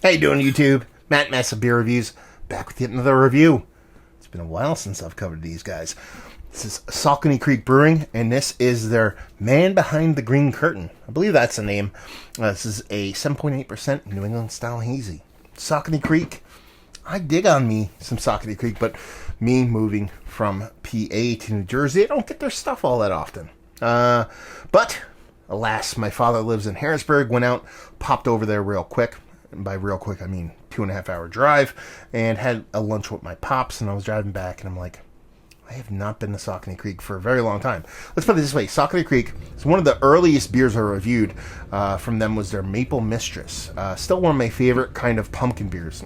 How you doing, YouTube? Matt Massive Beer Reviews, back with yet another review. It's been a while since I've covered these guys. This is Saucony Creek Brewing, and this is their Man Behind the Green Curtain. I believe that's the name. This is a 7.8% New England style hazy. Saucony Creek, I dig on me some Saucony Creek, but me moving from PA to New Jersey, I don't get their stuff all that often. But, alas, my father lives in Harrisburg, went out, popped over there real quick. And by real quick, I mean 2.5 hour drive, and had a lunch with my pops, and I was driving back, and I'm like, I have not been to Saucony Creek for a very long time. Let's put it this way. Saucony Creek is one of the earliest beers I reviewed from them was their Maple Mistress. Still one of my favorite kind of pumpkin beers.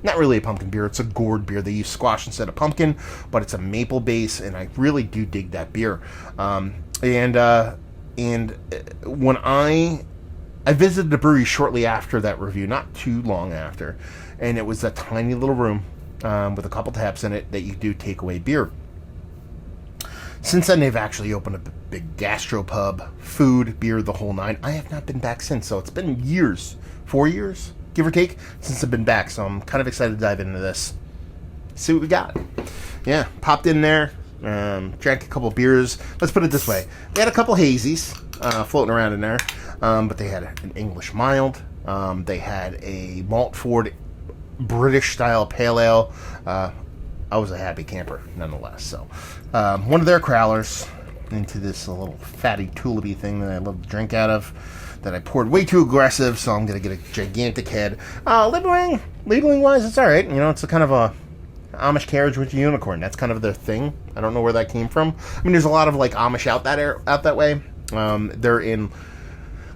Not really a pumpkin beer. It's a gourd beer. They use squash instead of pumpkin, but it's a maple base, and I really do dig that beer. And when I visited the brewery shortly after that review, not too long after, and it was a tiny little room with a couple taps in it that you do take away beer. Since then, they've actually opened up a big gastropub, food, beer, the whole nine. I have not been back since, so it's been years, 4 years, give or take, since I've been back, so I'm kind of excited to dive into this. See what we got. Yeah, popped in there, drank a couple beers. Let's put it this way. They had a couple hazies floating around in there. But they had an English mild. They had a malt forward British-style pale ale. I was a happy camper, nonetheless. So, one of their crowlers into this little fatty tulipy thing that I love to drink out of, that I poured way too aggressive, so I'm going to get a gigantic head. Labeling-wise, it's alright. You know, it's a kind of a Amish carriage with a unicorn. That's kind of their thing. I don't know where that came from. I mean, there's a lot of, like, Amish out that way. They're in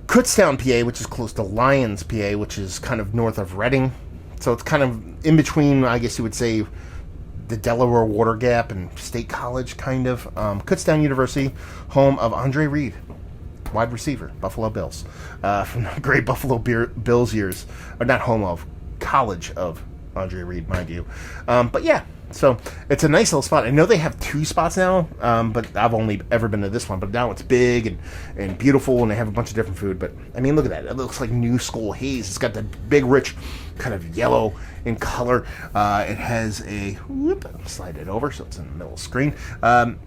Kutztown, PA, which is close to Lyons, PA, which is kind of north of Reading. So it's kind of in between, I guess you would say, the Delaware Water Gap and State College, kind of. Kutztown University, home of Andre Reed, wide receiver, Buffalo Bills, from the great Buffalo Bills years. Or not home of, college of Andre Reed, mind you. But yeah. So, it's a nice little spot. I know they have 2 spots now, but I've only ever been to this one. But now it's big and beautiful, and they have a bunch of different food. But, I mean, look at that. It looks like new school haze. It's got that big, rich, kind of yellow in color. It has a... slide it over so it's in the middle of the screen.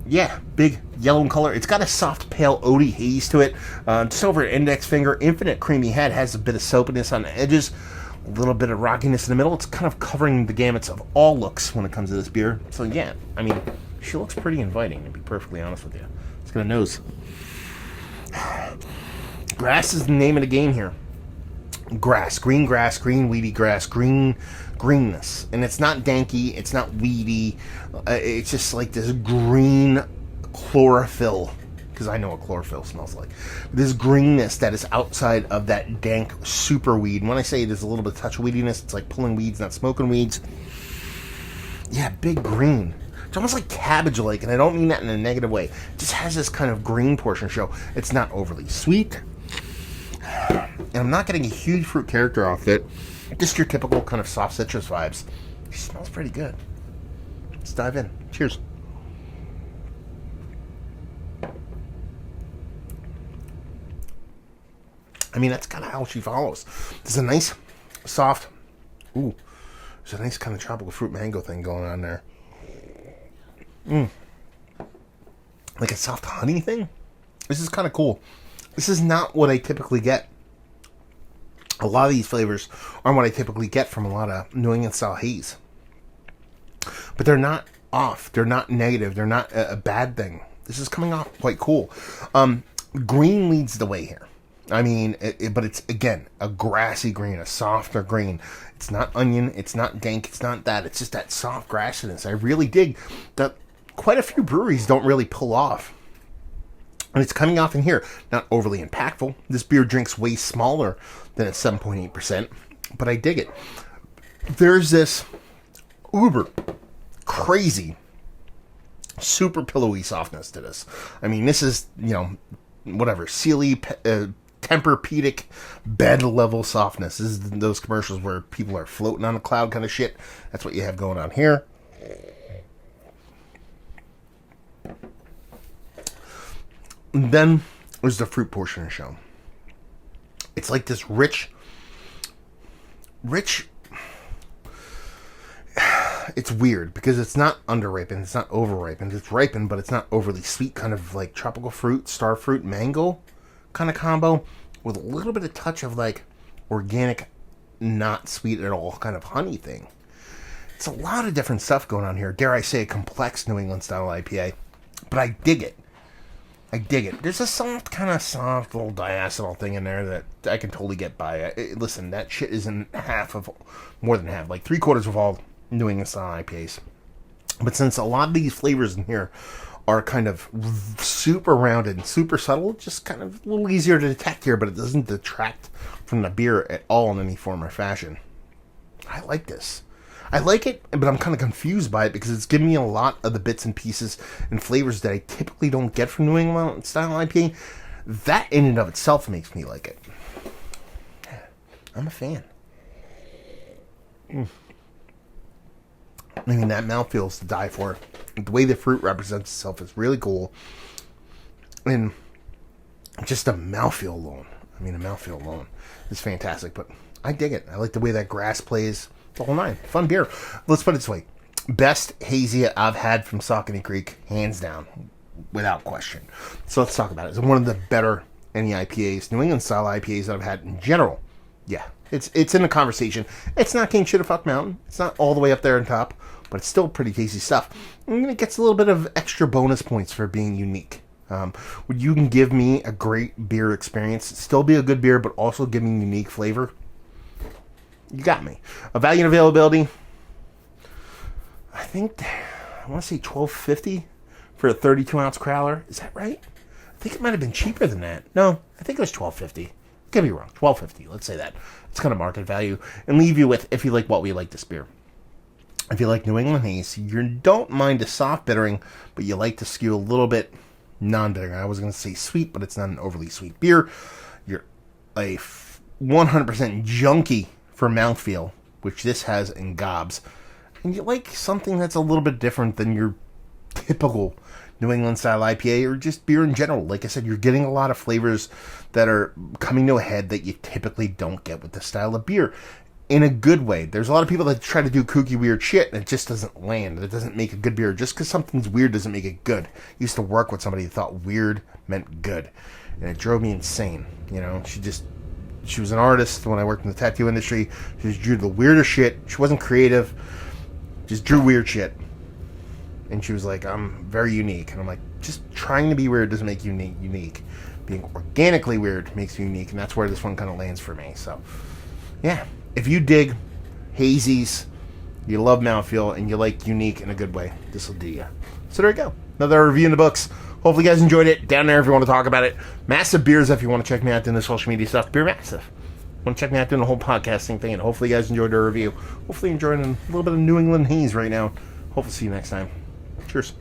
Yeah, big yellow in color. It's got a soft, pale, oaty haze to it. Just over an index finger. Infinite creamy head. Has a bit of soapiness on the edges. A little bit of rockiness in the middle. It's kind of covering the gamuts of all looks when it comes to this beer. So yeah, I mean, she looks pretty inviting, to be perfectly honest with you. Let's get a nose. Grass is the name of the game here. Grass, green weedy grass, greenness. And it's not danky, it's not weedy. It's just like this green chlorophyll. Because I know what chlorophyll smells like. This greenness that is outside of that dank super weed. And when I say there's a little bit of touch of weediness, it's like pulling weeds, not smoking weeds. Yeah, big green. It's almost like cabbage-like, and I don't mean that in a negative way. It just has this kind of green portion to show. It's not overly sweet. And I'm not getting a huge fruit character off it. Just your typical kind of soft citrus vibes. It smells pretty good. Let's dive in. Cheers. I mean, that's kind of how she follows. There's a nice, soft, there's a nice kind of tropical fruit mango thing going on there. Like a soft honey thing? This is kind of cool. This is not what I typically get. A lot of these flavors aren't what I typically get from a lot of New England style haze. But they're not off. They're not negative. They're not a bad thing. This is coming off quite cool. Green leads the way here. I mean, but it's, again, a grassy green, a softer green. It's not onion, it's not dank, it's not that. It's just that soft grassiness. I really dig that quite a few breweries don't really pull off. And it's coming off in here. Not overly impactful. This beer drinks way smaller than its 7.8%, but I dig it. There's this uber crazy, super pillowy softness to this. I mean, this is, whatever, Sealy, Tempur-Pedic bed level softness. This is those commercials where people are floating on a cloud kind of shit. That's what you have going on here. And then there's the fruit portion of the show. It's like this rich, rich. It's weird because it's not under-ripened, it's not over-ripened. It's ripened, but it's not overly sweet, kind of like tropical fruit, star fruit, mango kind of combo with a little bit of touch of like organic, not sweet at all kind of honey thing. It's a lot of different stuff going on here. Dare I say a complex New England style IPA, but I dig it. There's a soft little diacetyl thing in there that I can totally get by. Listen, that shit isn't more than half, like 3/4 of all New England style IPAs. But since a lot of these flavors in here are kind of super rounded and super subtle, it's just kind of a little easier to detect here, but it doesn't detract from the beer at all in any form or fashion. I like this. I like it, but I'm kind of confused by it because it's giving me a lot of the bits and pieces and flavors that I typically don't get from New England style IPA. That in and of itself makes me like it. I'm a fan. I mean, that mouthfeel's to die for. The way the fruit represents itself is really cool. And just a mouthfeel alone. Is fantastic. But I dig it. I like the way that grass plays. The whole nine. Fun beer. Let's put it this way. Best hazy I've had from Saucony Creek, hands down, without question. So let's talk about it. It's one of the better NE IPAs, New England style IPAs that I've had in general. Yeah, it's in the conversation. It's not King Shit-a-Fuck Mountain. It's not all the way up there on top, but it's still pretty tasty stuff. And it gets a little bit of extra bonus points for being unique. You can give me a great beer experience, still be a good beer, but also give me unique flavor. You got me. A value and availability, I want to say $12.50 for a 32-ounce crowler. Is that right? I think it might have been cheaper than that. No, I think it was $12.50. Could be wrong. $12.50. Let's say that. It's kind of market value. And leave you with, if you like what we like this beer. If you like New England Haze, you don't mind a soft bittering, but you like to skew a little bit non-bittering. I was going to say sweet, but it's not an overly sweet beer. You're a 100% junkie for mouthfeel, which this has in gobs, and you like something that's a little bit different than your typical New England style IPA or just beer in general. Like I said, you're getting a lot of flavors that are coming to a head that you typically don't get with this style of beer in a good way. There's a lot of people that try to do kooky weird shit and it just doesn't land. It doesn't make a good beer. Just because something's weird doesn't make it good. I used to work with somebody who thought weird meant good, and it drove me insane. She was an artist when I worked in the tattoo industry. She just drew the weirdest shit. She wasn't creative. Just drew weird shit. And she was like, I'm very unique. And I'm like, just trying to be weird doesn't make you unique. Being organically weird makes you unique. And that's where this one kind of lands for me. So, yeah. If you dig hazies, you love mouthfeel, and you like unique in a good way, this will do you. So there you go. Another review in the books. Hopefully you guys enjoyed it. Down there if you want to talk about it. Massive Beers if you want to check me out doing the social media stuff. Beer Massive. Want to check me out doing the whole podcasting thing. And hopefully you guys enjoyed the review. Hopefully you're enjoying a little bit of New England Haze right now. Hopefully see you next time. Cheers.